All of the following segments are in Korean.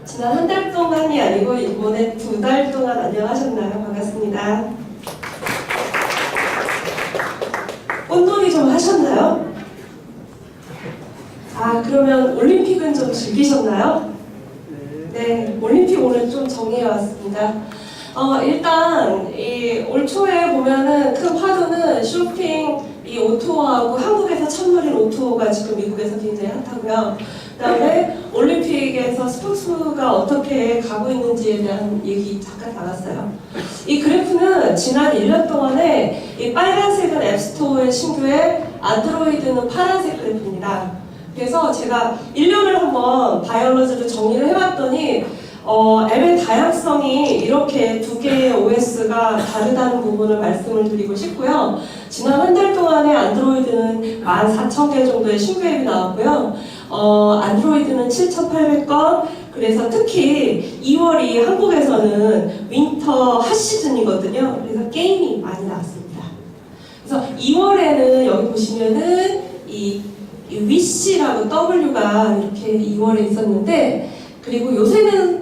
지난 한 달 동안이 아니고 이번에 2달 동안 안녕하셨나요? 반갑습니다. 꽃놀이 좀 하셨나요? 그러면 올림픽은 좀 즐기셨나요? 네, 올림픽 오늘 좀 정리해 왔습니다. 일단 올 초에 보면은 큰 화두는 쇼핑 이 오토어하고 한국에서 찬물인 오토어가 지금 미국에서 굉장히 핫하고요. 그다음에 올림픽에서 스포츠가 어떻게 가고 있는지에 대한 얘기 잠깐 나왔어요. 이 그래프는 지난 1년 동안에 이 빨간색은 앱스토어의 신규에 안드로이드는 파란색 그래프입니다. 그래서 제가 1년을 한번 바이올로지를 정리를 해봤더니 앱의 다양성이 이렇게 두 개의 OS가 다르다는 부분을 말씀을 드리고 싶고요. 지난 한 달 동안에 안드로이드는 14,000개 정도의 신규 앱이 나왔고요. 안드로이드는 7,800건, 그래서 특히 2월이 한국에서는 윈터 핫시즌이거든요. 그래서 게임이 많이 나왔습니다. 그래서 2월에는 여기 보시면은 이 위시라고 W가 이렇게 2월에 있었는데, 그리고 요새는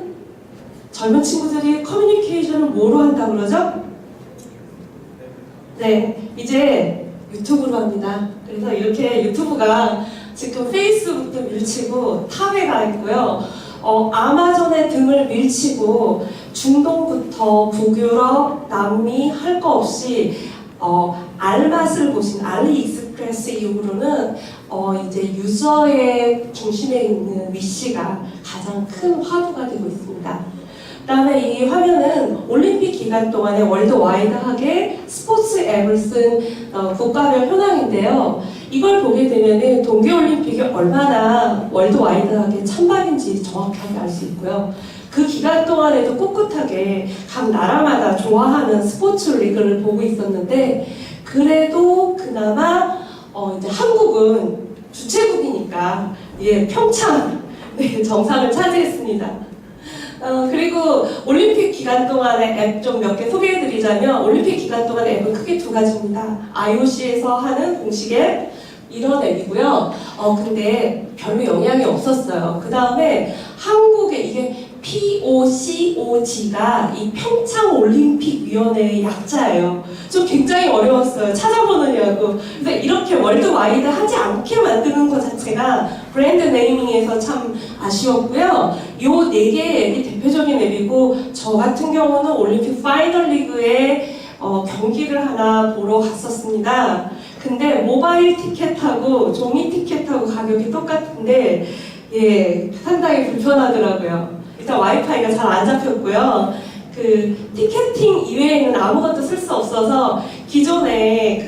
젊은 친구들이 커뮤니케이션을 뭐로 한다고 그러죠? 네, 이제 유튜브로 합니다. 그래서 이렇게 유튜브가 지금 페이스북도 밀치고 탑에 가 있고요. 아마존의 등을 밀치고 중동부터 북유럽, 남미 할 거 없이 알맛을 보신 알리익스프레스 이후로는 이제 유저의 중심에 있는 위시가 가장 큰 화두가 되고 있습니다. 그 다음에 이 화면은 올림픽 기간 동안에 월드와이드하게 스포츠 앱을 쓴 국가별 현황인데요. 이걸 보게 되면 동계올림픽이 얼마나 월드와이드하게 찬밥인지 정확하게 알 수 있고요. 그 기간 동안에도 꿋꿋하게 각 나라마다 좋아하는 스포츠 리그를 보고 있었는데, 그래도 그나마 이제 한국은 주최국이니까 평창 정상을 차지했습니다. 그리고 올림픽 기간 동안의 앱 좀 몇 개 소개해드리자면, 올림픽 기간 동안의 앱은 크게 두 가지입니다. IOC에서 하는 공식 앱, 이런 앱이고요. 근데 별로 영향이 없었어요. 그 다음에 한국에 이게 POCOG가 이 평창올림픽위원회의 약자예요. 좀 굉장히 어려웠어요. 찾아보느냐고. 그래서 이렇게 월드와이드 하지 않게 만드는 것 자체가 브랜드 네이밍에서 참 아쉬웠고요. 요 4개의 앱이 대표적인 앱이고, 저 같은 경우는 올림픽 파이널 리그에 경기를 하나 보러 갔었습니다. 근데 모바일 티켓하고 종이 티켓하고 가격이 똑같은데 상당히 불편하더라고요. 일단 와이파이가 잘 안 잡혔고요. 그 티켓팅 이외에는 아무것도 쓸 수 없어서 기존에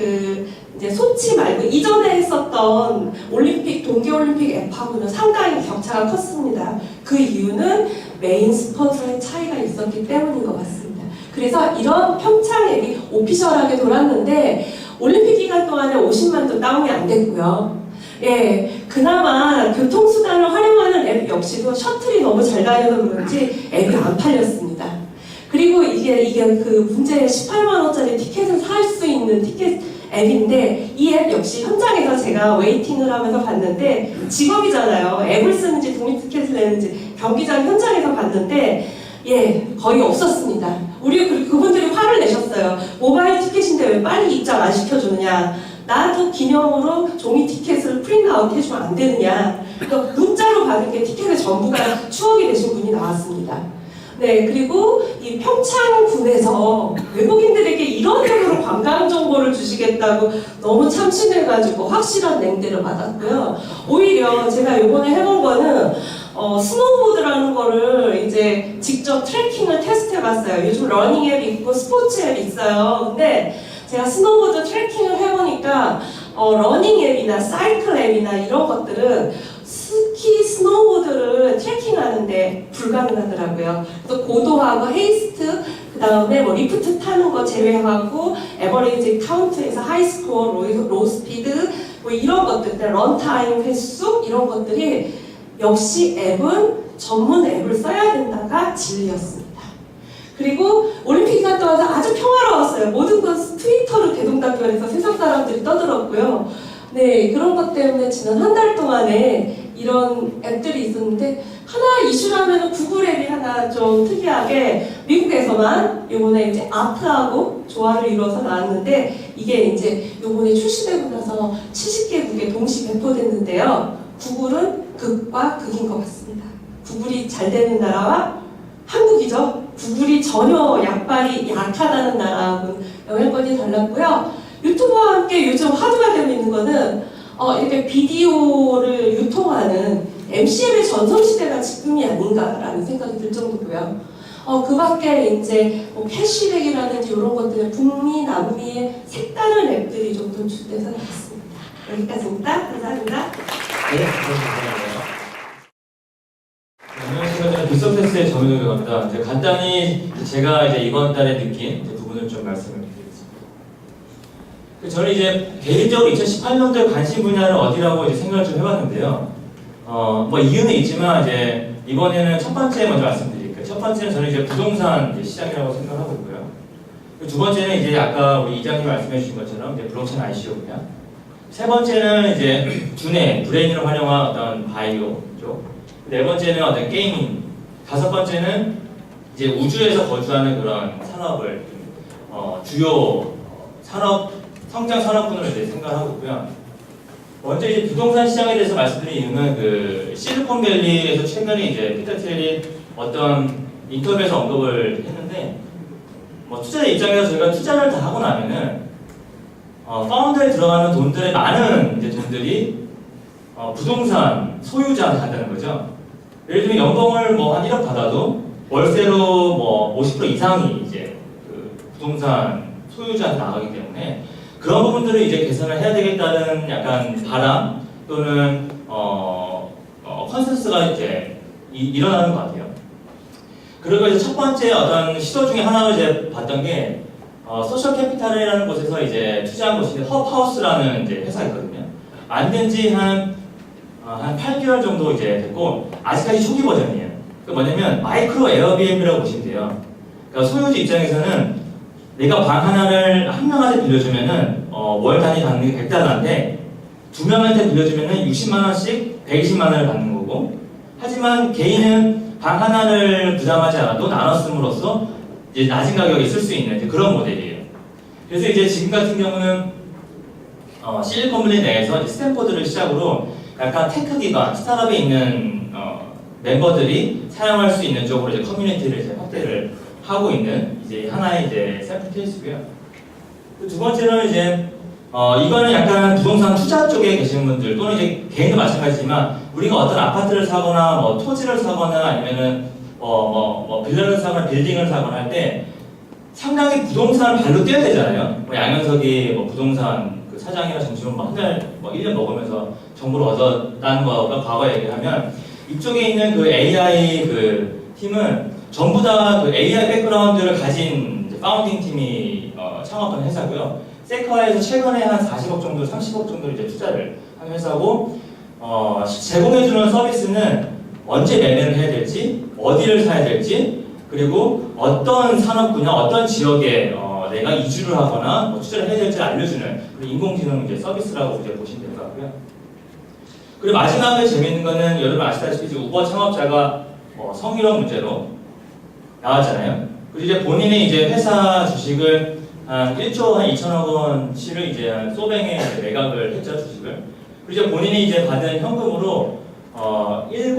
이제 소치 말고 이전에 했었던 올림픽, 동계올림픽 앱하고는 상당히 격차가 컸습니다. 그 이유는 메인 스폰서의 차이가 있었기 때문인 것 같습니다. 그래서 이런 평창 앱이 오피셜하게 돌았는데 올림픽 기간 동안에 50만도 다운이 안 됐고요. 그나마 교통수단을 활용하는 앱 역시도 셔틀이 너무 잘 다녀서 그런지 앱이 안 팔렸습니다. 그리고 이게 그 문제 18만원짜리 티켓을 살 수 있는 티켓 앱인데, 이 앱 역시 현장에서 제가 웨이팅을 하면서 봤는데, 직업이잖아요. 앱을 쓰는지 종이 티켓을 내는지 경기장 현장에서 봤는데 거의 없었습니다. 그분들이 화를 내셨어요. 모바일 티켓인데 왜 빨리 입장 안 시켜주느냐. 나도 기념으로 종이 티켓을 프린트아웃 해주면 안 되느냐. 그러니까 문자로 받은 게 티켓의 전부가 추억이 되신 분이 나왔습니다. 그리고 이 평창군에서 외국인들에게 이런 식으로 관광 정보를 주시겠다고 너무 참신해가지고 확실한 냉대를 받았고요. 오히려 제가 이번에 해본 거는 스노우보드라는 거를 이제 직접 트래킹을 테스트해봤어요. 요즘 러닝 앱이 있고 스포츠 앱이 있어요. 근데 제가 스노우보드 트래킹을 해보니까 러닝 앱이나 사이클 앱이나 이런 것들은 스키, 스노우보드를 트래킹하는데 불가능하더라고요. 그래서 고도하고 헤이스트, 그 다음에 리프트 타는 거 제외하고 에버리지 카운트에서 하이스코어, 로우 스피드 이런 것들, 런타임 횟수 이런 것들이 역시 앱은 전문 앱을 써야 된다가 진리였습니다. 그리고 올림픽 기간 동안 아주 평화로웠어요. 모든 건 트위터로 대동단결해서 세상 사람들이 떠들었고요. 그런 것 때문에 지난 한 달 동안에 이런 앱들이 있었는데 하나 이슈라면 구글 앱이 하나 좀 특이하게 미국에서만 요번에 이제 아트하고 조화를 이루어서 나왔는데 이게 이제 요번에 출시되고 나서 70개국에 동시 배포됐는데요. 구글은 극과 극인 것 같습니다. 구글이 잘 되는 나라와 한국이죠. 구글이 전혀 약발이 약하다는 나라하고는 영향권이 달랐고요. 유튜브와 함께 요즘 화두가 되고 있는 거는 이렇게 비디오를 유통하는 MCM의 전성시대가 지금이 아닌가라는 생각이 들 정도고요. 그 밖에 이제 뭐 캐시백이라든지 이런 것들은 북미, 남미의 색다른 앱들이 좀 도출돼서 나왔습니다. 여기까지입니다. 감사합니다. 네, 감사합니다. 안녕하세요. 저는 빅서패스의 정윤호라고 합니다. 이제 간단히 제가 이제 이번 달에 느낀 부분을 좀 말씀을 드리겠습니다. 저는 이제 개인적으로 2018년도에 관심 분야는 어디라고 이제 생각을 좀 해봤는데요. 뭐 이유는 있지만 이제 이번에는 첫 번째 먼저 말씀드릴게요. 첫 번째는 저는 이제 부동산 이제 시장이라고 생각하고 있고요. 두 번째는 이제 아까 우리 이장님 말씀해 주신 것처럼 이제 블록체인 ICO 분야. 세 번째는 이제 두뇌, 브레인을 활용한 어떤 바이오 쪽. 네 번째는 어떤 게이밍, 다섯 번째는 이제 우주에서 거주하는 그런 산업을 주요 산업 성장 산업군으로 이제 생각하고 있고요. 먼저 이제 부동산 시장에 대해서 말씀드린 이유는 그 실리콘밸리에서 최근에 이제 피터 틸이 어떤 인터뷰에서 언급을 했는데 뭐 투자자 입장에서 저희가 투자를 다 하고 나면은 파운드에 들어가는 돈들의 많은 이제 돈들이 부동산 소유자한테 간다는 거죠. 예를 들면 연봉을 뭐 한 1억 받아도 월세로 뭐 50% 이상이 이제 그 부동산 소유자한테 나가기 때문에 그런 부분들을 이제 개선을 해야 되겠다는 약간 바람 또는 컨센서스가 이제 일어나는 것 같아요. 그리고 이제 첫 번째 어떤 시도 중에 하나를 이제 봤던 게 소셜 캐피탈이라는 곳에서 이제 투자한 곳인데 헙하우스라는 이제 회사가 있거든요. 만든 지 한 8개월 정도 이제 됐고 아직까지 초기 버전이에요. 그 뭐냐면 마이크로 에어비앤비라고 보시면 돼요. 그러니까 소유주 입장에서는 내가 방 하나를 한 명한테 빌려주면은 월 단위 받는 게 100달러인데 두 명한테 빌려주면은 60만 원씩 120만 원을 받는 거고 하지만 개인은 방 하나를 부담하지 않아도 나눠 씀으로써 이제 낮은 가격에 쓸 수 있는 이제 그런 모델이에요. 그래서 이제 지금 같은 경우는 실리콘밸리 내에서 이제 스탠포드를 시작으로 약간 테크 기반, 스타트업에 있는 멤버들이 사용할 수 있는 쪽으로 이제 커뮤니티를 이제 확대를 하고 있는 이제 하나의 이제 샘플 케이스고요. 두 번째는 이제 이거는 약간 부동산 투자 쪽에 계시는 분들 또는 이제 개인도 마찬가지지만 우리가 어떤 아파트를 사거나 뭐 토지를 사거나 아니면은 빌라를 사거나 빌딩을 사거나 할 때 상당히 부동산을 발로 뛰어야 되잖아요. 뭐 양현석이 뭐 부동산 그 사장이나 정치원 한 달, 1년 먹으면서 정보를 얻었다는 거가 과거 얘기하면 이쪽에 있는 그 AI 그 팀은 전부 다 그 AI 백그라운드를 가진 이제 파운딩 팀이 창업한 회사고요. 세카에서 최근에 한 40억 정도, 30억 정도 이제 투자를 한 회사고 제공해주는 서비스는 언제 매매를 해야 될지, 어디를 사야 될지, 그리고 어떤 산업 분야, 어떤 지역에 내가 이주를 하거나 뭐 투자를 해야 될지 알려주는 인공지능 이제 서비스라고 이제 보시면 될 것 같고요. 그리고 마지막에 재미있는 거는 여러분 아시다시피 이제 우버 창업자가 성희롱 문제로 나왔잖아요. 그리고 이제 본인이 이제 회사 주식을 한 1조 한 2천억 원치를 이제 한 소뱅에 매각을 했죠, 주식을. 그리고 이제 본인이 이제 받은 현금으로 100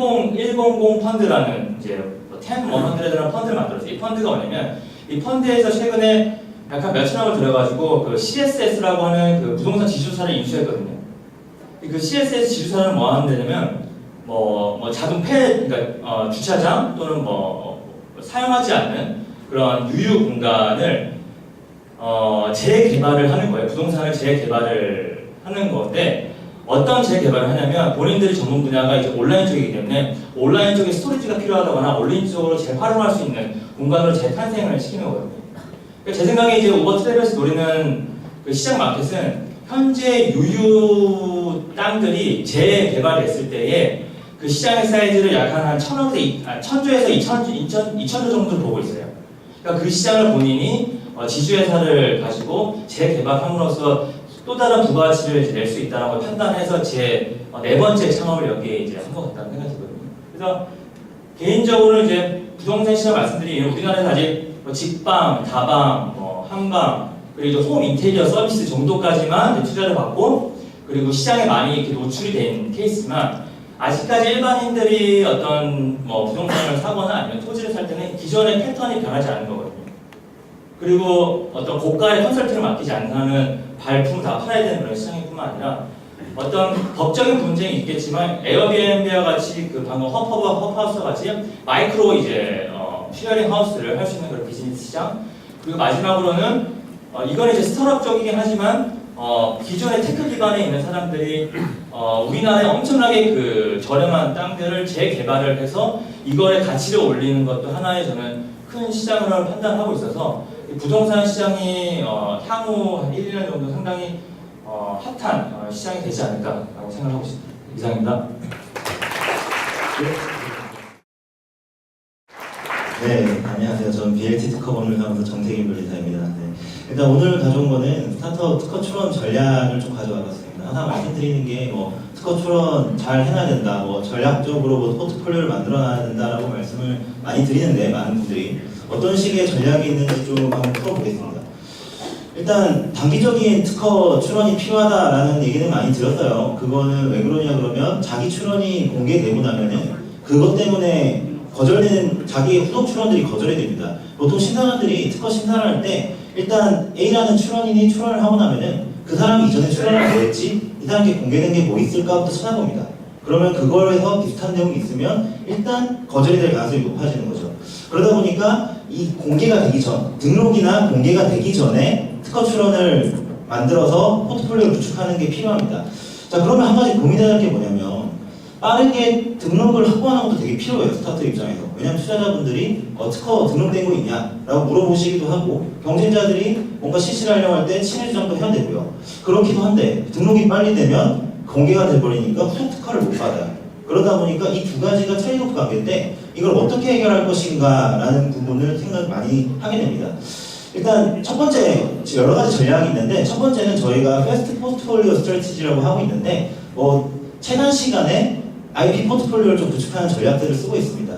펀드라는 이제 10-100라는 펀드를 만들었어요. 이 펀드가 뭐냐면 이 펀드에서 최근에 약간 몇천억을 들여가지고 그 CSS라고 하는 그 부동산 지주사를 인수했거든요. 그 CSS 지주사는 뭐 하는 데냐면 작은 그러니까 주차장 또는 사용하지 않는 그런 유휴 공간을 재개발을 하는 거예요. 부동산을 재개발을 하는 건데 어떤 재개발을 하냐면 본인들이 전문 분야가 이제 온라인 쪽이기 때문에 온라인 쪽에 스토리지가 필요하다거나 온라인 쪽으로 재활용할 수 있는 공간으로 재탄생을 시키는 거거든요. 그러니까 제 생각에 이제 우버 트래블에서 노리는 그 시장 마켓은 현재 유휴 땅들이 재개발됐을 때에 그 시장의 사이즈를 약 한 1000조에서 2000조 정도를 보고 있어요. 그러니까 그 시장을 본인이 지주회사를 가지고 재개발함으로써 또 다른 부가가치를 이제 낼 수 있다는 걸 판단해서 제 네 번째 창업을 여기에 이제 한 것 같다는 생각이 들거든요. 그래서 개인적으로 이제 부동산 시장 말씀드린 우리나라에서 아직 뭐 직방, 다방, 뭐 한방 그리고 이제 홈 인테리어 서비스 정도까지만 이제 투자를 받고 그리고 시장에 많이 이렇게 노출이 된 케이스지만 아직까지 일반인들이 어떤 뭐 부동산을 사거나 아니면 토지를 살 때는 기존의 패턴이 변하지 않는 거거든요. 그리고 어떤 고가의 컨설팅을 맡기지 않는 발품 다 팔아야 되는 그런 시장뿐만 아니라 어떤 법적인 분쟁이 있겠지만 에어비앤비와 같이 그 방금 허브하우스와 같이 마이크로 이제 쉐어링 하우스를 할 수 있는 그런 비즈니스 시장 그리고 마지막으로는 이건 이제 스타트업적이긴 하지만 기존의 테크 기반에 있는 사람들이 우리나라에 엄청나게 그 저렴한 땅들을 재개발을 해서 이거의 가치를 올리는 것도 하나의 저는 큰 시장으로 판단하고 있어서 부동산 시장이 향후 한 1, 2년 정도 상당히 핫한 시장이 되지 않을까라고 생각하고 있습니다. 이상입니다. 네, 안녕하세요. 저는 BLT 특허본을 사무소 정태균 변리사입니다. 네. 일단 오늘 가져온 거는 스타트업 특허 출원 전략을 좀 가져와봤습니다. 하나 말씀드리는 게 특허 출원 잘 해놔야 된다, 전략적으로 포트폴리오를 만들어놔야 된다라고 말씀을 많이 드리는데 많은 분들이 어떤 식의 전략이 있는지 좀 한번 풀어보겠습니다. 일단 단기적인 특허 출원이 필요하다라는 얘기는 많이 들었어요. 그거는 왜 그러냐 그러면 자기 출원이 공개되고 나면은 그것 때문에 거절되는 자기의 후속 출원들이 거절이 됩니다. 보통 심사관들이 특허 심사를 할 때 일단 A라는 출원인이 출원을 하고 나면은 그 사람이 이전에 출원을 뭐 했지? 이 사람께 공개된 게 뭐 있을까부터 찾아봅니다. 그러면 그거에서 비슷한 내용이 있으면 일단 거절이 될 가능성이 높아지는 거죠. 그러다 보니까 이 공개가 되기 전, 등록이나 공개가 되기 전에 특허 출원을 만들어서 포트폴리오를 구축하는 게 필요합니다. 자, 그러면 한 가지 고민해야 할 게 뭐냐면 빠르게 등록을 확보하는 것도 되게 필요해요. 스타트업 입장에서. 왜냐하면 투자자분들이 특허 등록된 거 있냐? 라고 물어보시기도 하고 경쟁자들이 뭔가 실시를 하려고 할 때 친해 주장도 해야 되고요. 그렇기도 한데 등록이 빨리 되면 공개가 돼버리니까 후속 특허를 못 받아요. 그러다 보니까 이 두 가지가 트레이드오프 관계인데 이걸 어떻게 해결할 것인가 라는 부분을 생각 많이 하게 됩니다. 일단 첫 번째, 여러 가지 전략이 있는데 첫 번째는 저희가 패스트 포트폴리오 스트래티지라고 하고 있는데 최단 시간에 IP 포트폴리오를 좀 구축하는 전략들을 쓰고 있습니다.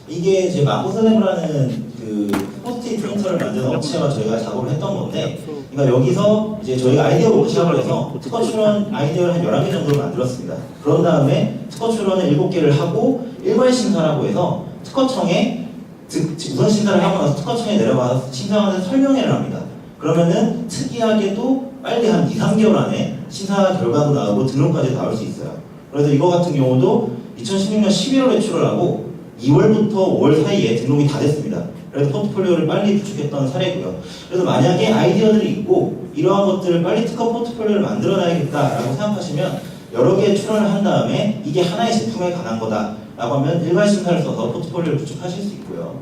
이게 이제 마고슬랩이라는 그 포스트잇 프린터를 만드는 업체와 저희가 작업을 했던 건데, 그러니까 여기서 이제 저희가 아이디어 워크숍을 해서 특허 출원 아이디어를 한 11개 정도를 만들었습니다. 그런 다음에 특허 출원을 7개를 하고 일괄 심사라고 해서 특허청에 우선 심사를 하고 나서 특허청에 내려가서 심사관한테 설명회를 합니다. 그러면은 특이하게도 빨리 한 2, 3개월 안에 심사 결과도 나오고 등록까지 나올 수 있어요. 그래서 이거 같은 경우도 2016년 11월에 출원하고 2월부터 5월 사이에 등록이 다 됐습니다. 그래서 포트폴리오를 빨리 구축했던 사례고요. 그래서 만약에 아이디어들이 있고 이러한 것들을 빨리 특허 포트폴리오를 만들어놔야겠다라고 생각하시면 여러 개 출원을 한 다음에 이게 하나의 제품에 관한 거다라고 하면 일괄 심사를 써서 포트폴리오를 구축하실 수 있고요.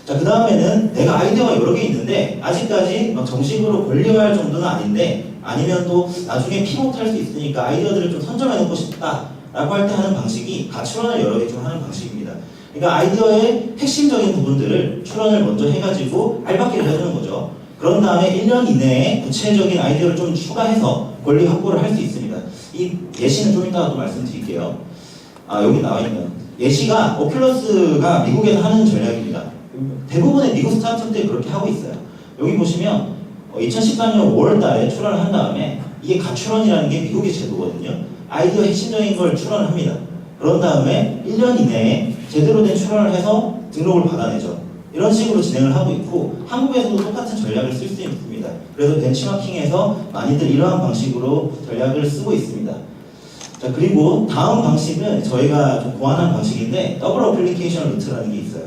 자, 그 다음에는 내가 아이디어가 여러 개 있는데 아직까지 정식으로 권리화할 정도는 아닌데 아니면 또 나중에 피봇할 수 있으니까 아이디어들을 좀 선점해놓고 싶다라고 할 때 하는 방식이 가출원을 여러 개 좀 하는 방식입니다. 그러니까 아이디어의 핵심적인 부분들을 출원을 먼저 해가지고 알박기를 해주는 거죠. 그런 다음에 1년 이내에 구체적인 아이디어를 좀 추가해서 권리 확보를 할 수 있습니다. 이 예시는 좀 이따가 또 말씀드릴게요. 여기 나와있는 예시가 오큘러스가 미국에서 하는 전략입니다. 대부분의 미국 스타트업들이 그렇게 하고 있어요. 여기 보시면 2014년 5월달에 출원을 한 다음에 이게 가출원이라는 게 미국의 제도거든요. 아이디어 핵심적인 걸 출원을 합니다. 그런 다음에 1년 이내에 제대로 된 출원을 해서 등록을 받아내죠. 이런 식으로 진행을 하고 있고 한국에서도 똑같은 전략을 쓸 수 있습니다. 그래서 벤치마킹에서 많이들 이러한 방식으로 전략을 쓰고 있습니다. 자, 그리고 다음 방식은 저희가 좀 고안한 방식인데 더블 어플리케이션 루트라는 게 있어요.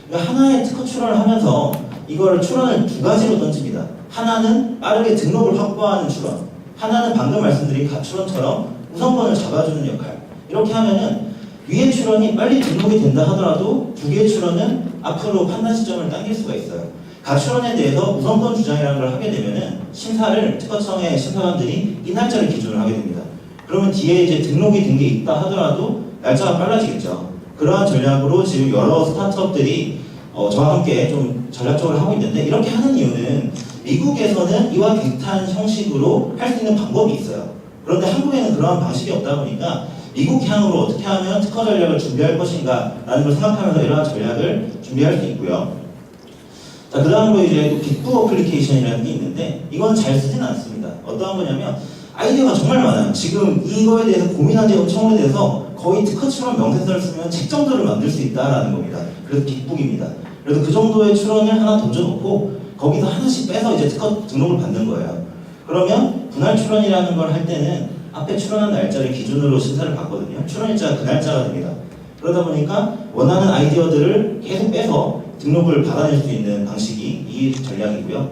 그러니까 하나의 특허 출원을 하면서 이걸 출원을 두 가지로 던집니다. 하나는 빠르게 등록을 확보하는 출원, 하나는 방금 말씀드린 가출원처럼 우선권을 잡아주는 역할. 이렇게 하면은 위의 출원이 빨리 등록이 된다 하더라도 두 개의 출원은 앞으로 판단 시점을 당길 수가 있어요. 가출원에 대해서 우선권 주장이라는 걸 하게 되면은 심사를 특허청의 심사관들이 이 날짜를 기준으로 하게 됩니다. 그러면 뒤에 이제 등록이 된 게 있다 하더라도 날짜가 빨라지겠죠. 그러한 전략으로 지금 여러 스타트업들이 저와 함께 좀 전략적으로 하고 있는데 이렇게 하는 이유는 미국에서는 이와 비슷한 형식으로 할 수 있는 방법이 있어요. 그런데 한국에는 그러한 방식이 없다 보니까 미국 향으로 어떻게 하면 특허 전략을 준비할 것인가 라는 걸 생각하면서 이러한 전략을 준비할 수 있고요. 자, 그 다음으로 이제 빅북 어플리케이션이라는 게 있는데 이건 잘 쓰진 않습니다. 어떠한 거냐면 아이디어가 정말 많아요. 지금 이거에 대해서 고민한 지 엄청 오래돼서 거의 특허처럼 명세서를 쓰면 책 정도를 만들 수 있다라는 겁니다. 그래서 빅북입니다. 그래서 그 정도의 출원을 하나 던져놓고 거기서 하나씩 빼서 이제 특허 등록을 받는 거예요. 그러면 분할 출원이라는 걸 할 때는 앞에 출원한 날짜를 기준으로 심사를 받거든요. 출원일자가 그 날짜가 됩니다. 그러다 보니까 원하는 아이디어들을 계속 빼서 등록을 받아낼 수 있는 방식이 이 전략이고요.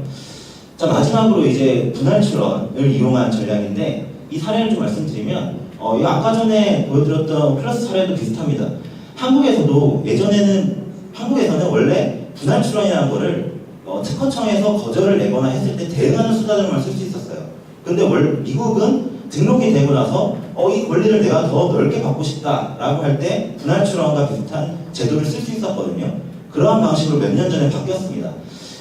자, 마지막으로 이제 분할 출원을 이용한 전략인데 이 사례를 좀 말씀드리면 이 아까 전에 보여드렸던 플러스 사례도 비슷합니다. 한국에서는 원래 분할 출원이라는 거를 특허청에서 거절을 내거나 했을 때 대응하는 수단으로만 쓸 수 있었어요. 근데 미국은 등록이 되고 나서 이 권리를 내가 더 넓게 받고 싶다라고 할 때 분할 출원과 비슷한 제도를 쓸 수 있었거든요. 그러한 방식으로 몇 년 전에 바뀌었습니다.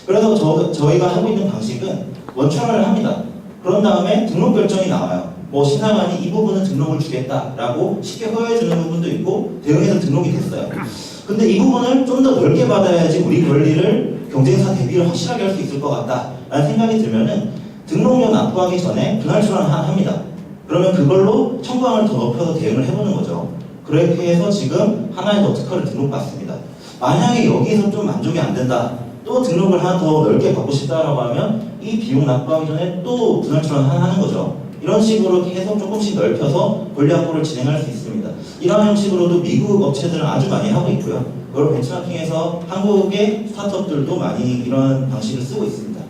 그래서 저희가 하고 있는 방식은 원출원을 합니다. 그런 다음에 등록 결정이 나와요. 심사관이 이 부분은 등록을 주겠다라고 쉽게 허용해주는 부분도 있고 대응해서 등록이 됐어요. 근데 이 부분을 좀 더 넓게 받아야지 우리 권리를 경쟁사 대비를 확실하게 할 수 있을 것 같다라는 생각이 들면은 등록료 납부하기 전에 분할 출원을 합니다. 그러면 그걸로 청구항을 더 높여서 대응을 해보는 거죠. 그렇게 해서 지금 하나의 더 특허를 등록받습니다. 만약에 여기서 좀 만족이 안 된다, 또 등록을 하나 더 넓게 받고 싶다라고 하면 이 비용 납부하기 전에 또 분할 출원 하는 거죠. 이런 식으로 계속 조금씩 넓혀서 권리 확보를 진행할 수 있습니다. 이런 형식으로도 미국 업체들은 아주 많이 하고 있고요. 그걸 벤처마킹해서 한국의 스타트업들도 많이 이런 방식을 쓰고 있습니다.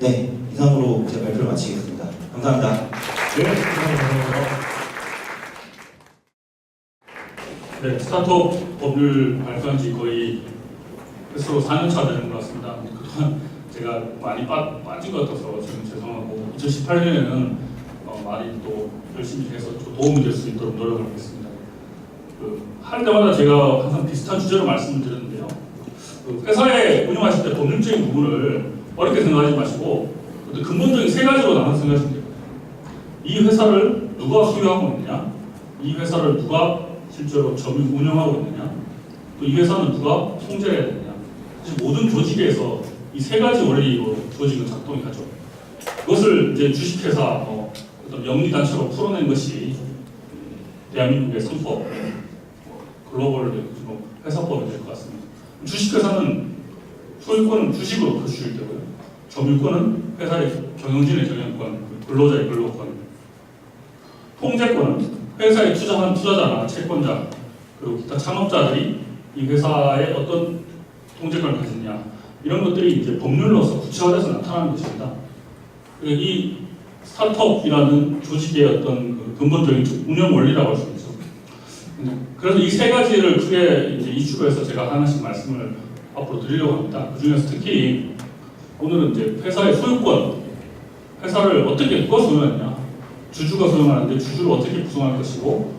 네, 이상으로 제 발표를 마치겠습니다. 감사합니다. 네, 감사합니다. 네, 스타트업 법률 발표한 지 거의 스스로 4년차 되는 것 같습니다. 그동안 제가 많이 빠진 것 같아서 지금 죄송하고 2018년에는 많이 또 열심히 해서 또 도움이 될 수 있도록 노력을 하겠습니다. 할 때마다 제가 항상 비슷한 주제로 말씀을 드렸는데요. 회사에 운영하실 때 법률적인 부분을 어렵게 생각하지 마시고 근본적인 세 가지로 나눠서 생각하시면 돼요. 이 회사를 누가 소유하고 있느냐, 이 회사를 누가 실제로 점유 운영하고 있느냐, 또 이 회사는 누가 통제를 해야 되느냐. 사실 모든 조직에서 이 세 가지 원리로 조직은 작동이 하죠. 그것을 이제 주식회사 어떤 영리단체로 풀어낸 것이 대한민국의 상법, 글로벌 회사법이 될 것 같습니다. 주식회사는 소유권은 주식으로 표시될 되고요. 점유권은 회사의 경영진의 경영권, 근로자의 근로권, 통제권은 회사에 투자한 투자자나 채권자 그리고 기타 창업자들이 이 회사에 어떤 통제권을 가지느냐 이런 것들이 이제 법률로서 구체화돼서 나타나는 것입니다. 이 스타트업이라는 조직의 어떤 근본적인 운영 원리라고 할 수 있죠. 그래서 이 세 가지를 크게 이제 이슈로 해서 제가 하나씩 말씀을 앞으로 드리려고 합니다. 그 중에서 특히 오늘은 이제 회사의 소유권, 회사를 어떻게 누가 소유하느냐, 주주가 소유하는데 주주를 어떻게 구성할 것이고,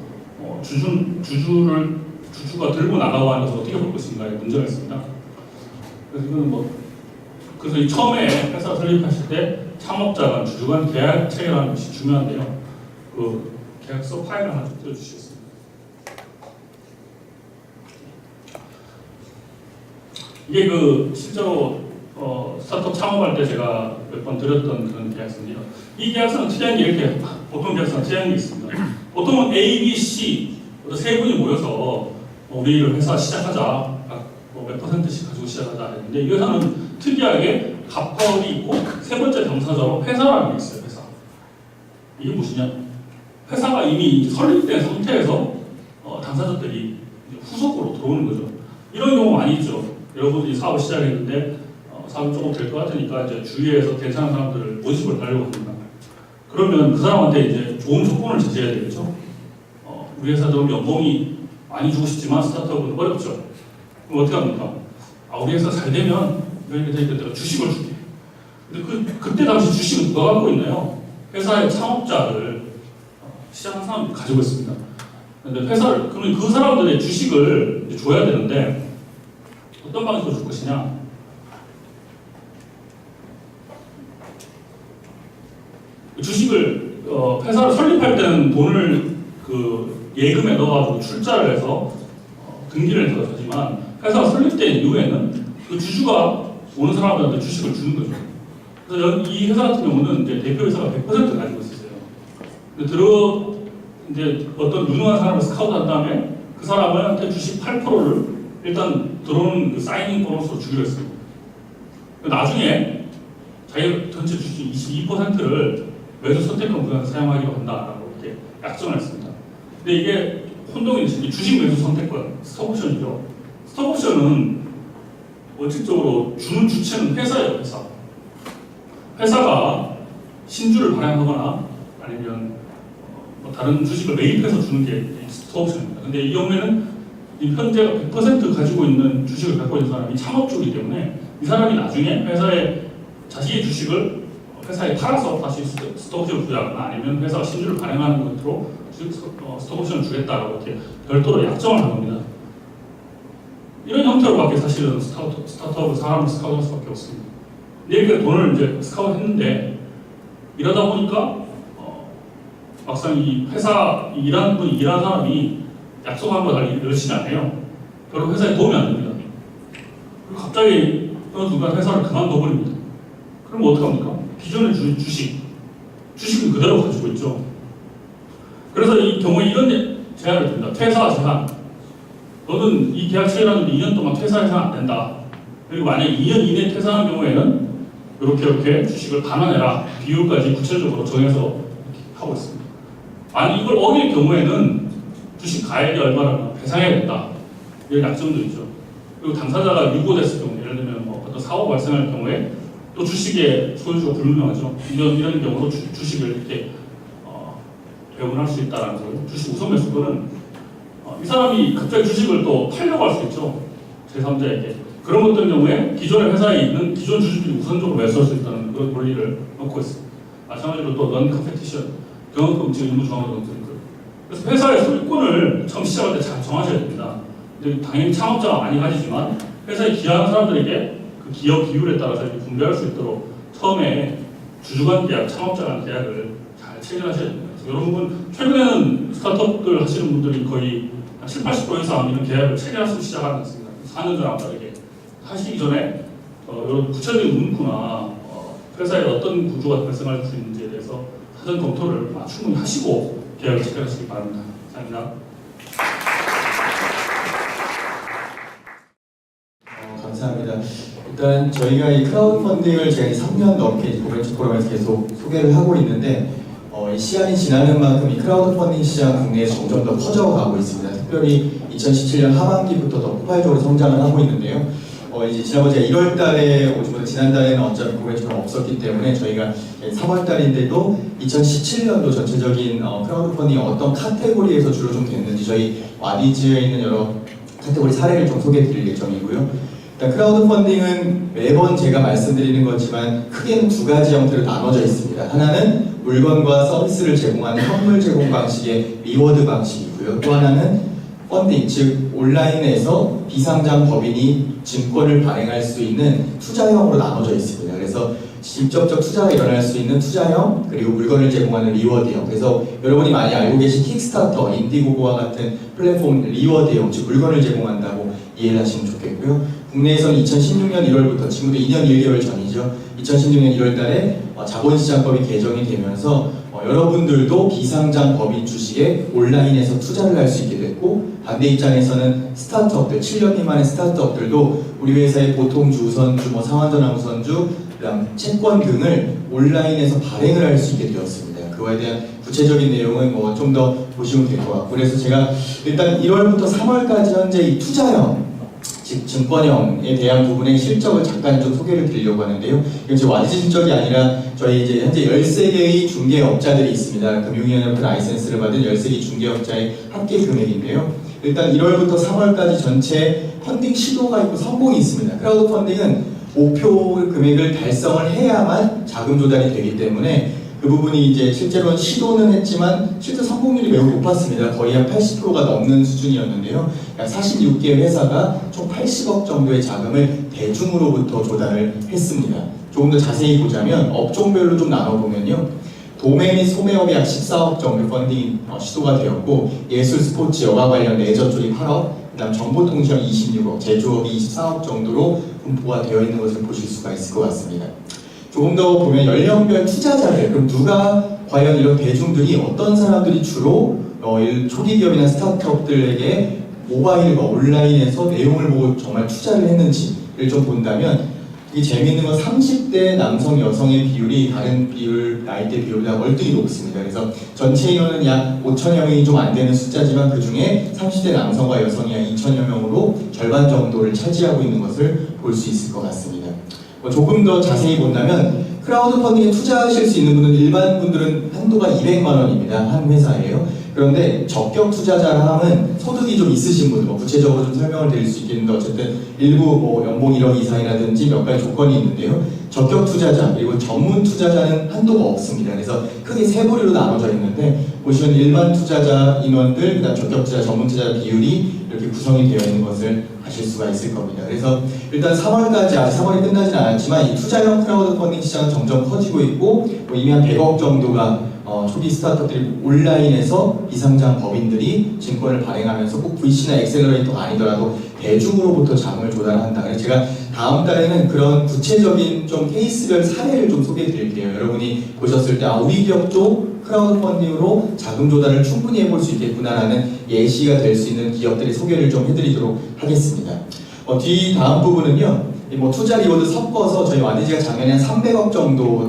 주주가 들고 나가고 하는 것을 어떻게 볼 것인가에 문제가 있습니다. 그래서 이거는 그래서 이 처음에 회사 설립하실 때 창업자 간 주주 간 계약 체결하는 것이 중요한데요. 그 계약서 파일을 하나 좀 띄워주시겠습니다. 이게 실제로 스타트업 창업할 때 제가 몇 번 드렸던 그런 계약서인데요. 이 계약서는 특이한 게 이렇게 보통 계약서는 특이한 게 있습니다. 보통은 A, B, C 세 분이 모여서 우리 회사 시작하자 몇 %씩 가지고 시작하자 했는데 이 회사는 특이하게 갑화을이 있고 세 번째 당사자로 회사라는 게 있어요. 회사. 이게 무엇이냐? 회사가 이미 설립된 상태에서 당사자들이 후속으로 들어오는 거죠. 이런 경우 많이 있죠. 여러분들이 사업을 시작했는데 사업이 조금 될 것 같으니까 이제 주위에서 괜찮은 사람들을 모집을 하려고 합니다. 그러면 그 사람한테 이제 좋은 조건을 제시해야 되겠죠. 우리 회사들은 연봉이 많이 주고 싶지만 스타트업은 어렵죠. 그럼 어떻게 합니까? 우리 회사 잘 되면 너희들 내가 주식을 줄게. 근데 그때 당시 주식은 누가 갖고 있나요? 회사의 창업자를 시작한 사람들이 가지고 있습니다. 근데 그러면 그 사람들의 주식을 줘야 되는데 어떤 방식으로 줄 것이냐? 주식을 회사를 설립할 때는 돈을 그 예금에 넣어가지고 출자를 해서 등기를 해서 하지만 회사가 설립된 이후에는 그 주주가 오는 사람들한테 주식을 주는 거죠. 그래서 이 회사 같은 경우는 이제 대표 회사가 100% 가지고 있었어요. 근데 이제 어떤 유능한 사람을 스카우트한 다음에 그 사람한테 주식 8%를 일단 들어오는 그 사이닝 보너스로 주기로 했어요. 나중에 자기 전체 주식 22%를 매수 선택권 구간에서 사용하기로 한다라고 이렇게 약정을 했습니다. 근데 이게 혼동이 있는 주식 매수 선택권, 스톡옵션이죠. 스톡옵션은 원칙적으로 주는 주체는 회사예요, 회사. 회사가 신주를 발행하거나 아니면 뭐 다른 주식을 매입해서 주는 게 스톡옵션입니다. 근데 이 경우에는 현재 100% 가지고 있는 주식을 갖고 있는 사람이 창업주이기 때문에 이 사람이 나중에 회사에 자신의 주식을 회사에 팔아서 다시 스톡옵션을 부여하거나 아니면 회사가 신주를 발행하는 것으로 스톡옵션을 주겠다라고 이렇게 별도로 약정을 한 겁니다. 이런 형태로밖에 사실은 스타트업을 사람을 스카우트할 수밖에 없습니다. 근데 이렇게 돈을 이제 스카우트했는데 이러다 보니까 막상 이 회사 일하는 사람이 약속한 거 잘 열심히 안 해요. 별로 회사에 도움이 안 됩니다. 그리고 갑자기 어느 순간 회사를 그만둬버립니다. 그럼 어떡합니까? 기존에 주는 주식은 그대로 가지고 있죠. 그래서 이 경우에 이런 제한을 듭니다. 퇴사 제한. 너는 이 계약 체결하는데 2년 동안 퇴사해서는 안 된다. 그리고 만약 2년 이내에 퇴사하는 경우에는 이렇게 주식을 반환해라. 비율까지 구체적으로 정해서 하고 있습니다. 만약 이걸 어길 경우에는 주식 가액이 얼마나 배상해야 된다. 이런 약정도 있죠. 그리고 당사자가 유고됐을 경우, 예를 들면 뭐 어떤 사고가 발생할 경우에 또 주식의 소유주가 불분명하죠. 이런 경우도 주식을 이렇게 배분할 수 있다는 거예요. 주식 우선 매수권은 이 사람이 갑자기 주식을 또 팔려고 할 수 있죠. 제3자에게. 그런 것들 경우에 기존의 회사에 있는 기존 주주들이 우선적으로 매수할 수 있다는 그런 논리를 놓고 있습니다. 마찬가지로 또 넌-컴페티션, 경영금지 의무 정하는 것들. 그래서 회사의 소유권을 처음 시작할 때 잘 정하셔야 됩니다. 근데 당연히 창업자가 많이 가지지만 회사에 기여하는 사람들에게 그 기여 비율에 따라서 이렇게 분배할 수 있도록 처음에 주주 간 계약, 창업자 간 계약을 잘 체결하셔야 됩니다. 여러분 최근에는 스타트업들 하시는 분들이 거의 한 70-80% 이상 이런 계약을 체결하시고 시작하는 것 같습니다. 4년 전하고 다르게 하시기 전에 이런 구체적인 문구나 회사에 어떤 구조가 발생할 수 있는지에 대해서 사전 검토를 충분히 하시고 계약을 체결하시기 바랍니다. 감사합니다. 감사합니다. 일단 저희가 이 크라우드 펀딩을 제가 3년 넘게 고벤처 포럼에서 계속 소개를 하고 있는데 이 시간이 지나는 만큼 이 크라우드 펀딩 시장 국내에서 점점 더 커져가고 있습니다. 특별히 2017년 하반기부터 더 폭발적으로 성장을 하고 있는데요. 이제 지난번에 1월 달에 오지만 지난달에는 어차피 고벤처가 없었기 때문에 저희가 3월 달인데도 2017년도 전체적인 크라우드 펀딩이 어떤 카테고리에서 주로 좀 됐는지 저희 와디즈에 있는 여러 카테고리 사례를 좀 소개해 드릴 예정이고요. 일단 크라우드 펀딩은 매번 제가 말씀드리는 거지만 크게는 두 가지 형태로 나눠져 있습니다. 하나는 물건과 서비스를 제공하는 선물 제공 방식의 리워드 방식이고요. 또 하나는 펀딩, 즉 온라인에서 비상장 법인이 증권을 발행할 수 있는 투자형으로 나눠져 있습니다. 그래서 직접적 투자가 일어날 수 있는 투자형, 그리고 물건을 제공하는 리워드형. 그래서 여러분이 많이 알고 계신 킥스타터, 인디고고와 같은 플랫폼 리워드형, 즉 물건을 제공한다고 이해를 하시면 좋겠고요. 국내에서는 2016년 1월부터, 지금도 2년 1개월 전이죠. 2016년 1월 달에 자본시장법이 개정이 되면서 여러분들도 비상장 법인 주식에 온라인에서 투자를 할 수 있게 됐고, 반대 입장에서는 스타트업들, 7년 미만의 스타트업들도 우리 회사의 보통주, 우선주, 상환전환 우선주, 그다음 채권 등을 온라인에서 발행을 할 수 있게 되었습니다. 그거에 대한 구체적인 내용은 좀 더 보시면 될 것 같고, 그래서 제가 일단 1월부터 3월까지 현재 이 투자형, 즉 증권형에 대한 부분의 실적을 잠깐 좀 소개를 드리려고 하는데요. 이건 제 와디즈 실적이 아니라 저희 이제 현재 13개의 중개업자들이 있습니다. 금융위원회 라이센스를 받은 13개 중개업자의 합계 금액인데요. 일단 1월부터 3월까지 전체 펀딩 시도가 있고 성공이 있습니다. 크라우드 펀딩은 목표 금액을 달성을 해야만 자금 조달이 되기 때문에 그 부분이 이제 실제로는 시도는 했지만 실제 성공률이 매우 높았습니다. 거의 한 80%가 넘는 수준이었는데요. 약 46개 회사가 총 80억 정도의 자금을 대중으로부터 조달을 했습니다. 조금 더 자세히 보자면 업종별로 좀 나눠보면요. 도매 및 소매업이 약 14억 정도 펀딩이 시도가 되었고 예술, 스포츠, 여가 관련 레저 쪽이 8억, 그다음 정보통신업 26억, 제조업이 24억 정도로 분포가 되어 있는 것을 보실 수가 있을 것 같습니다. 조금 더 보면 연령별 투자자들, 그럼 누가 과연 이런 대중들이 어떤 사람들이 주로 초기 기업이나 스타트업들에게 모바일과 온라인에서 내용을 보고 정말 투자를 했는지를 좀 본다면 이게 재미있는 건 30대 남성, 여성의 비율이 다른 비율, 나이대 비율보다 월등히 높습니다. 그래서 전체 인원은 약 5천여 명이 좀 안 되는 숫자지만 그 중에 30대 남성과 여성이 약 2천여 명으로 절반 정도를 차지하고 있는 것을 볼 수 있을 것 같습니다. 조금 더 자세히 본다면 크라우드 펀딩에 투자하실 수 있는 분은 일반 분들은 한도가 200만 원입니다. 한 회사예요. 그런데 적격 투자자라 하면 소득이 좀 있으신 분들, 구체적으로 좀 설명을 드릴 수 있겠는데 어쨌든 일부 연봉 1억 이상이라든지 몇 가지 조건이 있는데요. 적격 투자자 그리고 전문 투자자는 한도가 없습니다. 그래서 크게 세 부류로 나눠져 있는데 보시면 일반 투자자 인원들, 그다음 적격 투자, 전문 투자자 비율이 이렇게 구성이 되어 있는 것을 아실 수가 있을 겁니다. 그래서 일단 3월까지, 아직 3월이 끝나진 않았지만 이 투자형 크라우드 펀딩 시장은 점점 커지고 있고 이미 한 100억 정도가 초기 스타트업들이 온라인에서 비상장 법인들이 증권을 발행하면서 꼭 VC나 엑셀러레이터가 아니더라도 대중으로부터 자금을 조달한다. 그래서 제가 다음 달에는 그런 구체적인 좀 케이스별 사례를 좀 소개해 드릴게요. 여러분이 보셨을 때 우리 기업도 크라우드 펀딩으로 자금 조달을 충분히 해볼 수 있겠구나라는 예시가 될 수 있는 기업들의 소개를 좀 해드리도록 하겠습니다. 뒤 다음 부분은요. 투자 리워드 섞어서 저희 와디지가 작년에 한 300억 정도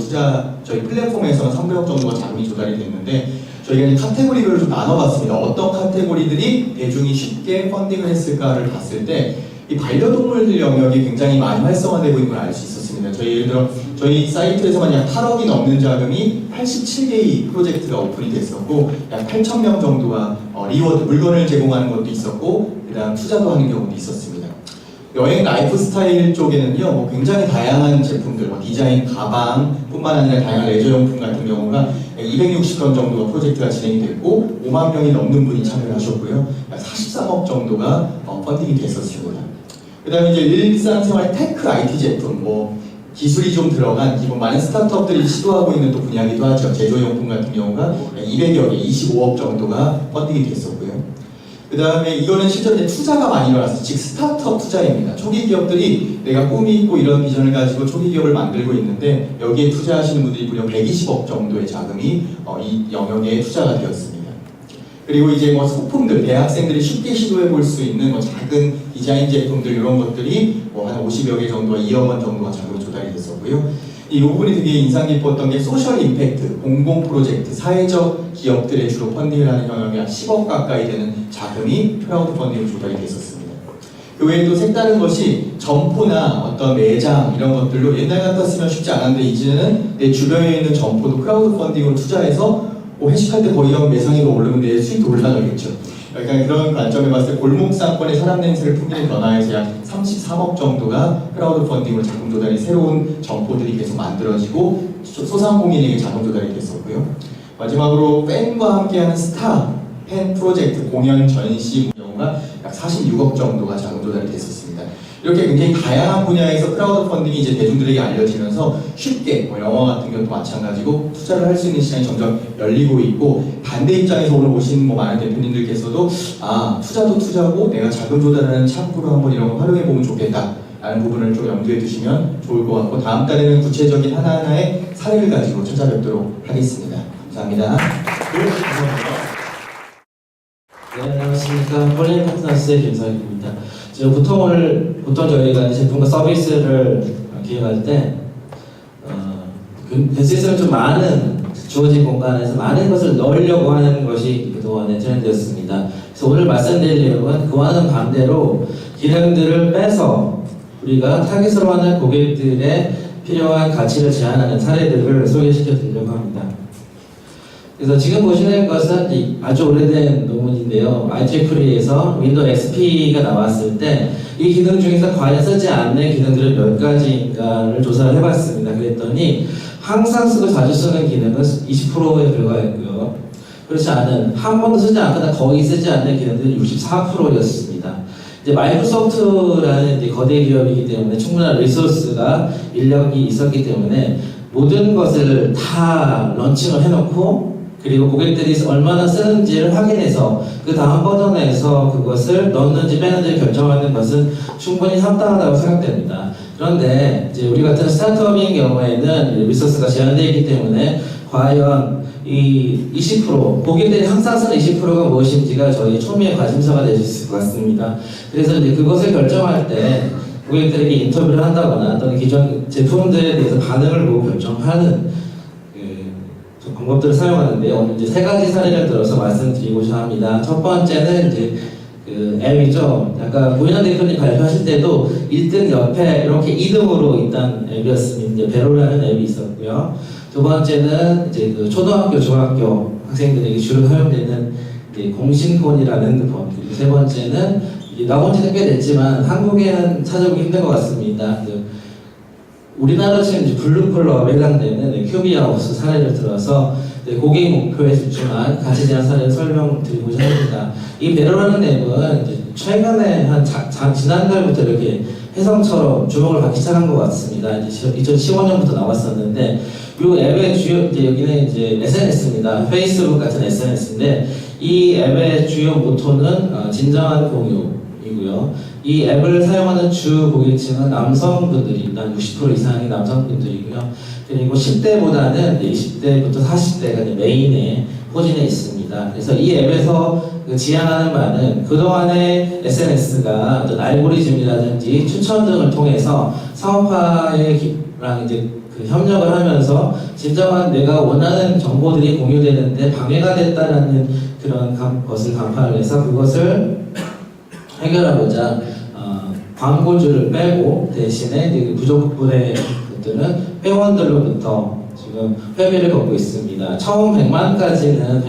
저희 플랫폼에서는 300억 정도가 자금이 조달이 됐는데 저희가 이제 카테고리별로 좀 나눠봤습니다. 어떤 카테고리들이 대중이 쉽게 펀딩을 했을까를 봤을 때 이 반려동물들 영역이 굉장히 많이 활성화되고 있는 걸 알 수 있었습니다. 예를 들어 저희 사이트에서만 약 8억이 넘는 자금이 87개의 프로젝트가 오픈이 됐었고 약 8,000명 정도가 리워드 물건을 제공하는 것도 있었고 그다음 투자도 하는 경우도 있었습니다. 여행 라이프 스타일 쪽에는요, 굉장히 다양한 제품들, 디자인, 가방뿐만 아니라 다양한 레저용품 같은 경우가 260건 정도가 프로젝트가 진행이 됐고 5만 명이 넘는 분이 참여를 하셨고요. 약 43억 정도가 펀딩이 됐었습니다. 그 다음에 이제 일상생활 테크 IT 제품, 기술이 좀 들어간 기본 많은 스타트업들이 시도하고 있는 또 분야기도 하죠. 제조용품 같은 경우가 200여 개, 25억 정도가 펀딩이 됐었고요. 그 다음에 이거는 실제로 이제 투자가 많이 일어났어요. 즉 스타트업 투자입니다. 초기 기업들이 내가 꿈이 있고 이런 비전을 가지고 초기 기업을 만들고 있는데 여기에 투자하시는 분들이 무려 120억 정도의 자금이 이 영역에 투자가 되었습니다. 그리고 이제 소품들, 대학생들이 쉽게 시도해 볼 수 있는 작은 디자인 제품들 이런 것들이 한 50여 개 정도와 2억 원 정도가 자금이 조달이 됐었고요. 이 부분이 되게 인상 깊었던 게 소셜 임팩트, 공공 프로젝트, 사회적 기업들의 주로 펀딩을 하는 영역이 약 10억 가까이 되는 자금이 크라우드 펀딩으로 조달이 됐었습니다. 그 외에 또 색다른 것이 점포나 어떤 매장 이런 것들로 옛날 같았으면 쉽지 않았는데 이제는 내 주변에 있는 점포도 크라우드 펀딩으로 투자해서 회식할 때 거의 매상위가 오르면 내 수익도 올라가겠죠. 그러니까 그런 관점에 봤을 때 골목상권의 사람 냄새를 풍기는 변화에서 약 33억 정도가 크라우드 펀딩으로 자금 조달이 새로운 점포들이 계속 만들어지고 소상공인에게 자금 조달이 됐었고요. 마지막으로 팬과 함께하는 스타 팬 프로젝트 공연 전시 경우가 약 46억 정도가 자금 조달이 됐었습니다. 이렇게 굉장히 다양한 분야에서 크라우드 펀딩이 이제 대중들에게 알려지면서 쉽게 영화 같은 경우도 마찬가지고 투자를 할 수 있는 시장이 점점 열리고 있고 반대 입장에서 오늘 오신 많은 대표님들께서도 투자도 투자고 내가 자금 조달하는 창구로 한번 이런 거 활용해 보면 좋겠다 라는 부분을 좀 염두에 두시면 좋을 것 같고 다음 달에는 구체적인 하나하나의 사례를 가지고 찾아뵙도록 하겠습니다. 감사합니다. 네, 안녕하십니까. 폴린 파트너스의 김성익입니다. 보통 저희가 제품과 서비스를 기획할 때 베스트셀러 좀 많은 주어진 공간에서 많은 것을 넣으려고 하는 것이 그동안의 트렌드였습니다. 그래서 오늘 말씀드릴 내용은 그와는 반대로 기능들을 빼서 우리가 타깃으로 하는 고객들의 필요한 가치를 제한하는 사례들을 소개시켜 드리려고 합니다. 그래서 지금 보시는 것은 아주 오래된 논문인데요. IEEE에서 윈도우 XP가 나왔을 때 이 기능 중에서 과연 쓰지 않는 기능들은 몇 가지인가를 조사를 해봤습니다. 그랬더니 항상 쓰고 자주 쓰는 기능은 20%에 불과했고요. 그렇지 않은, 한 번도 쓰지 않거나 거의 쓰지 않는 기능들은 64%였습니다. 이제 마이크로소프트라는 거대 기업이기 때문에 충분한 리소스가 인력이 있었기 때문에 모든 것을 다 런칭을 해놓고 그리고 고객들이 얼마나 쓰는지를 확인해서 그 다음 버전에서 그것을 넣는지 빼는지 결정하는 것은 충분히 합당하다고 생각됩니다. 그런데 이제 우리 같은 스타트업인 경우에는 리소스가 제한되어 있기 때문에 과연 이 20% 고객들이 항상 쓰는 20%가 무엇인지가 저희 초미의 관심사가 될 수 있을 것 같습니다. 그래서 이제 그것을 결정할 때 고객들에게 인터뷰를 한다거나 또는 기존 제품들에 대해서 반응을 보고 결정하는 그 방법들을 사용하는데 오늘 이제 3가지 사례를 들어서 말씀드리고자 합니다. 첫 번째는 이제 그 앱이죠. 아까 고인환 대표님 발표하실 때도 1등 옆에 이렇게 2등으로 있던 앱이었습니다. 이제 베로라는 앱이 있었고요. 두 번째는 이제 그 초등학교, 중학교 학생들에게 주로 사용되는 이제 공신폰이라는 핸드폰. 그리고 세 번째는 나온 지는 꽤 됐지만 한국에는 찾아보기 힘든 것 같습니다. 우리나라 지금 이제 블루클럽에 해당되는 큐비하우스 사례를 들어서 고객 목표에 집중한 가치 제한 사례를 설명드리고자 합니다. 이 베로라는 앱은 이제 최근에 한 지난달부터 이렇게 혜성처럼 주목을 받기 시작한 것 같습니다. 이제 2015년부터 나왔었는데 이 앱의 주요 이제 여기는 이제 SNS입니다. 페이스북 같은 SNS인데 이 앱의 주요 모토는 진정한 공유이고요. 이 앱을 사용하는 주 고객층은 남성분들이 한 60% 이상이 남성분들이고요. 그리고 10대보다는 20대부터 40대가 메인에 포진해 있습니다. 그래서 이 앱에서 지향하는 바는 그동안의 SNS가 어떤 알고리즘이라든지 추천 등을 통해서 사업화랑 이제 그 협력을 하면서 진정한 내가 원하는 정보들이 공유되는데 방해가 됐다라는 그런 것을 간파를 해서 그것을 해결하고자 광고주를 빼고 대신에 부족분의 것들은 회원들로부터 지금 회비를 받고 있습니다. 처음 100만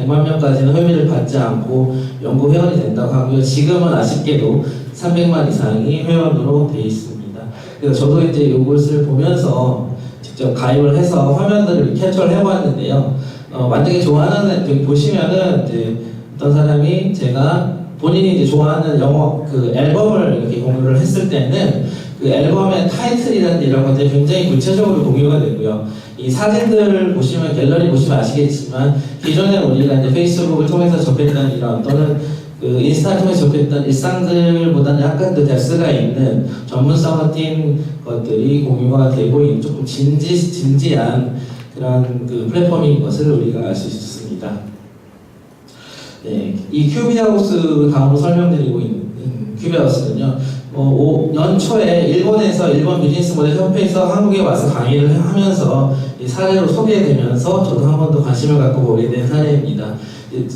명까지는 회비를 받지 않고 연구 회원이 된다고 하고요. 지금은 아쉽게도 300만 이상이 회원으로 되어 있습니다. 그래서 저도 이제 이것을 보면서 직접 가입을 해서 화면들을 캡처를 해봤는데요. 만약에 좋아하는 여기 보시면은 이제 어떤 사람이 제가 본인이 이제 좋아하는 영어 그 앨범을 이렇게 공유를 했을 때는 그 앨범의 타이틀이라든지 이런 것들이 굉장히 구체적으로 공유가 되고요. 이 사진들을 보시면 갤러리 보시면 아시겠지만 기존에 우리가 이제 페이스북을 통해서 접했던 이런 또는 그 인스타를 통해서 접했던 일상들보다는 약간 더 뎁스가 있는 전문성을 띈 것들이 공유가 되고 있는 조금 진지한 그런 그 플랫폼인 것을 우리가 알 수 있습니다. 네, 이 큐비하우스 다음으로 설명드리고 있는 큐비하우스는요. 연초에 일본에서 일본 비즈니스 모델 협회에서 한국에 와서 강의를 하면서 이 사례로 소개되면서 저도 한 번 더 관심을 갖고 보게 된 사례입니다.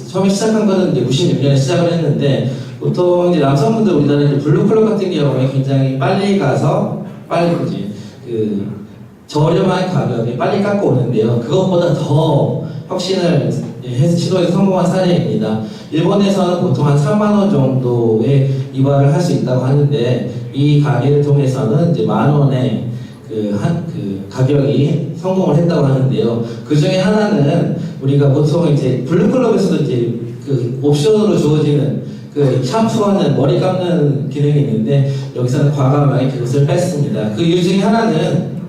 처음에 시작한 거는 이제 96년에 시작을 했는데 보통 이제 남성분들 우리나라 이제 블루클럽 같은 경우에 굉장히 빨리 가서 빨리 이제 그 저렴한 가격에 빨리 깎고 오는데요. 그것보다 더 혁신을 해서 시도해서 성공한 사례입니다. 일본에서는 보통 한 3만 원 정도의 이발을 할 수 있다고 하는데 이 가게를 통해서는 이제 10,000원에 그 가격이 성공을 했다고 하는데요. 그 중에 하나는 우리가 보통 이제 블루클럽에서도 이제 그 옵션으로 주어지는 그 샴푸하는 머리 감는 기능이 있는데 여기서는 과감하게 그것을 뺐습니다. 그 이유 중에 하나는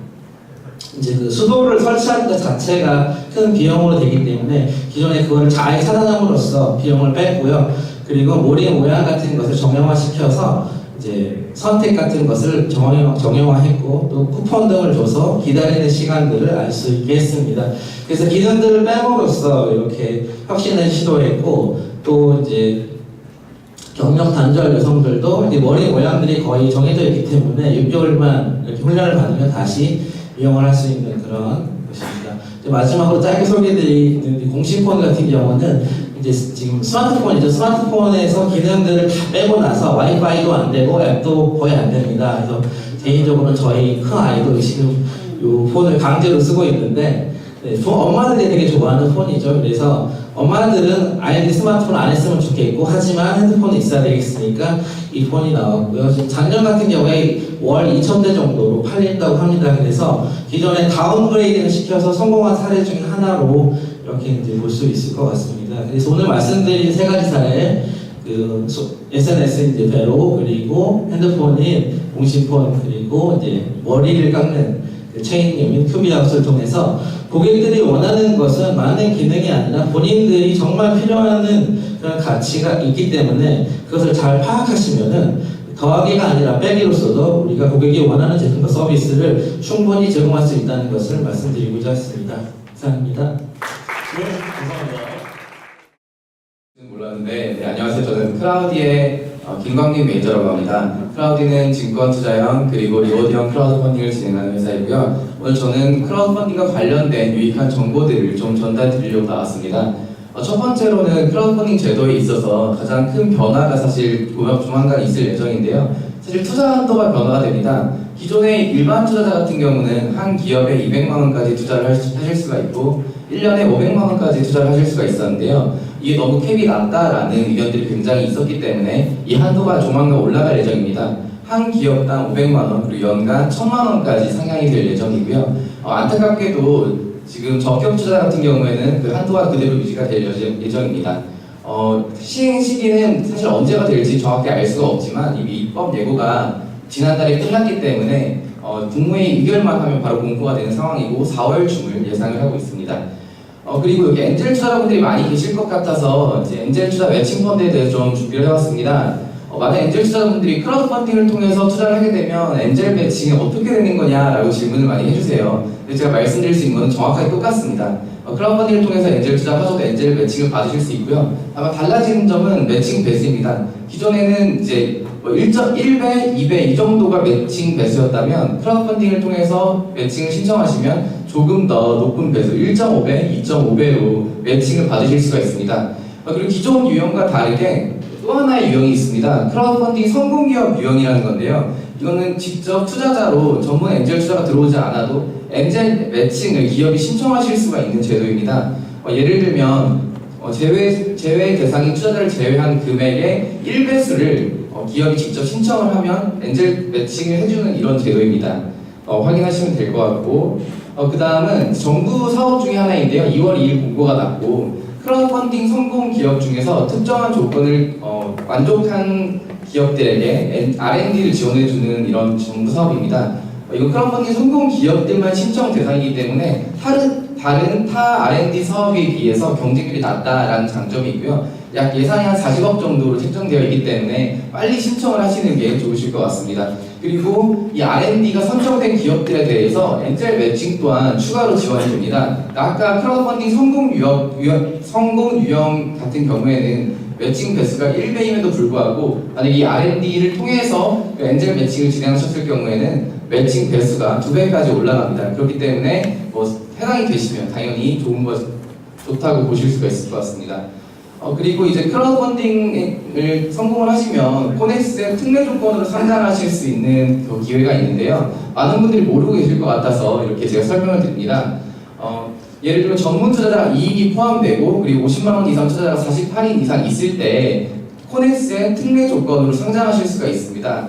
이제 그 수도를 설치하는 것 자체가 큰 비용으로 되기 때문에 기존에 그걸 잘 차단함으로써 비용을 뺐고요. 그리고 머리 모양 같은 것을 정형화시켜서 이제 선택 같은 것을 정형화했고 또 쿠폰 등을 줘서 기다리는 시간들을 알 수 있게 했습니다. 그래서 기능들을 빼므로써 이렇게 혁신을 시도했고 또 이제 경력 단절 여성들도 이제 머리 모양들이 거의 정해져 있기 때문에 6개월만 이렇게 훈련을 받으면 다시 이용을 할 수 있는 그런 것입니다. 마지막으로 짧게 소개해드리는 공신폰 같은 경우는 이제 지금 스마트폰이죠. 스마트폰에서 기능들을 다 빼고 나서 와이파이도 안 되고 앱도 거의 안 됩니다. 그래서 개인적으로는 저희 큰 아이도 지금 이 폰을 강제로 쓰고 있는데 엄마들이 되게 좋아하는 폰이죠. 그래서 엄마들은 아이들이 스마트폰 안 했으면 좋겠고 하지만 핸드폰이 있어야 되겠으니까 이 폰이 나왔고요. 지금 작년 같은 경우에 월 2,000대 정도로 팔린다고 합니다. 그래서 기존에 다운그레이딩을 시켜서 성공한 사례 중에 하나로 이렇게 이제 볼 수 있을 것 같습니다. 그래서 오늘 말씀드린 3가지 사례, 그 SNS 이제 베로 그리고 핸드폰인 공신폰 그리고 이제 머리를 깎는 그 체인님, 큐비 작업을 통해서 고객들이 원하는 것은 많은 기능이 아니라 본인들이 정말 필요하는 그런 가치가 있기 때문에 그것을 잘 파악하시면은 더하기가 아니라 빼기로서도 우리가 고객이 원하는 제품과 서비스를 충분히 제공할 수 있다는 것을 말씀드리고자 했습니다. 이상입니다. 네, 감사합니다. 몰랐는데 네, 안녕하세요. 저는 크라우디의 김광림 매니저라고 합니다. 크라우디는 증권투자형 그리고 리워드형 크라우드 펀딩을 진행하는 회사이고요. 오늘 저는 크라우드 펀딩과 관련된 유익한 정보들을 좀 전달드리려고 나왔습니다. 첫 번째로는 크라우드 펀딩 제도에 있어서 가장 큰 변화가 사실 조만간 있을 예정인데요. 사실 투자 한도가 변화가 됩니다. 기존의 일반 투자자 같은 경우는 한 기업에 200만 원까지 투자를 하실 수가 있고 1년에 500만 원까지 투자를 하실 수가 있었는데요. 이게 너무 캡이 낮다라는 의견들이 굉장히 있었기 때문에 이 한도가 조만간 올라갈 예정입니다. 한 기업당 500만 원 그리고 연간 1000만 원까지 상향이 될 예정이고요. 안타깝게도 지금 적격 투자 같은 경우에는 그 한도가 그대로 유지가 될 예정입니다. 시행 시기는 사실 언제가 될지 정확히 알 수가 없지만 이미 입법 예고가 지난달에 끝났기 때문에 국무회의 의결만 하면 바로 공포가 되는 상황이고 4월 중을 예상을 하고 있습니다. 그리고 여기 엔젤 투자자분들이 많이 계실 것 같아서 이제 엔젤 투자 매칭 펀드에 대해서 좀 준비를 해봤습니다. 많은 엔젤 투자자분들이 크라우드 펀딩을 통해서 투자를 하게 되면 엔젤 매칭이 어떻게 되는 거냐라고 질문을 많이 해주세요. 근데 제가 말씀드릴 수 있는 것은 정확하게 똑같습니다. 크라우드 펀딩을 통해서 엔젤 투자하셔도 엔젤 매칭을 받으실 수 있고요. 다만 달라지는 점은 매칭 배수입니다. 기존에는 이제 1배, 2배 이 정도가 매칭 배수였다면 크라우드 펀딩을 통해서 매칭을 신청하시면 조금 더 높은 배수 1.5배, 2.5배로 매칭을 받으실 수가 있습니다. 그리고 기존 유형과 다르게 또 하나의 유형이 있습니다. 크라우드 펀딩 성공기업 유형이라는 건데요. 이거는 직접 투자자로 전문 엔젤 투자가 들어오지 않아도 엔젤 매칭을 기업이 신청하실 수가 있는 제도입니다. 예를 들면 제외 대상인 투자자를 제외한 금액의 1배수를 기업이 직접 신청을 하면 엔젤 매칭을 해주는 이런 제도입니다. 확인하시면 될 것 같고 그 다음은 정부 사업 중에 하나인데요. 2월 2일 공고가 났고 크라우드 펀딩 성공 기업 중에서 특정한 조건을 만족한 기업들에게 R&D를 지원해주는 이런 정부 사업입니다. 이건 크라우드 펀딩 성공 기업들만 신청 대상이기 때문에 다른 타 R&D 사업에 비해서 경쟁률이 낮다라는 장점이 있고요. 약 예산이 한 40억 정도로 책정되어 있기 때문에 빨리 신청을 하시는 게 좋으실 것 같습니다. 그리고 이 R&D가 선정된 기업들에 대해서 엔젤 매칭 또한 추가로 지원이 됩니다. 아까 크라우드 펀딩 성공 유형 같은 경우에는 매칭 배수가 1배임에도 불구하고 만약 이 R&D를 통해서 엔젤 매칭을 진행하셨을 경우에는 매칭 배수가 2배까지 올라갑니다. 그렇기 때문에 해당이 되시면 당연히 좋다고 보실 수가 있을 것 같습니다. 그리고 이제 크라우드 펀딩을 성공을 하시면 코넥스의 특례 조건으로 상장하실 수 있는 기회가 있는데요. 많은 분들이 모르고 계실 것 같아서 이렇게 제가 설명을 드립니다. 예를 들면 전문 투자자 이익이 포함되고 그리고 50만 원 이상 투자자가 48인 이상 있을 때 코넥스의 특례 조건으로 상장하실 수가 있습니다.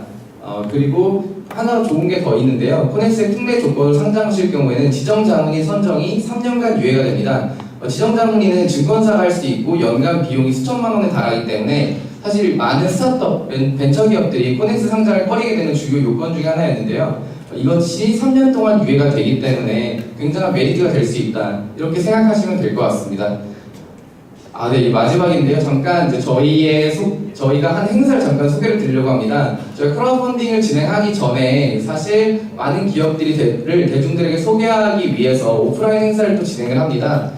그리고 하나 좋은 게 더 있는데요. 코넥스의 특례 조건을 상장하실 경우에는 지정자문의 선정이 3년간 유예가 됩니다. 지정자문의는 증권사가 할 수 있고 연간 비용이 수천만 원에 달하기 때문에 사실 많은 스타트업, 벤처기업들이 코넥스 상장을 꺼리게 되는 주요 요건 중에 하나였는데요. 이것이 3년 동안 유예가 되기 때문에 굉장한 메리트가 될 수 있다. 이렇게 생각하시면 될 것 같습니다. 네, 마지막인데요. 잠깐 이제 저희가 한 행사를 잠깐 소개를 드리려고 합니다. 저희가 크라우드 펀딩을 진행하기 전에 사실 많은 기업들이 대중들에게 소개하기 위해서 오프라인 행사를 또 진행을 합니다.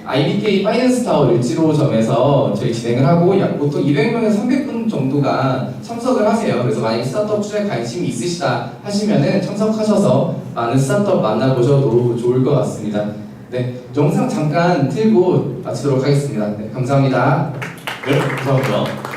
IBK 파이낸스 타워 175점에서 저희 진행을 하고 약 보통 200명에서 300분 정도가 참석을 하세요. 그래서 만약에 스타트업 투자에 관심이 있으시다 하시면은 참석하셔서 많은 스타트업 만나보셔도 좋을 것 같습니다. 네, 영상 잠깐 틀고 마치도록 하겠습니다. 네, 감사합니다. 네, 감사합니다.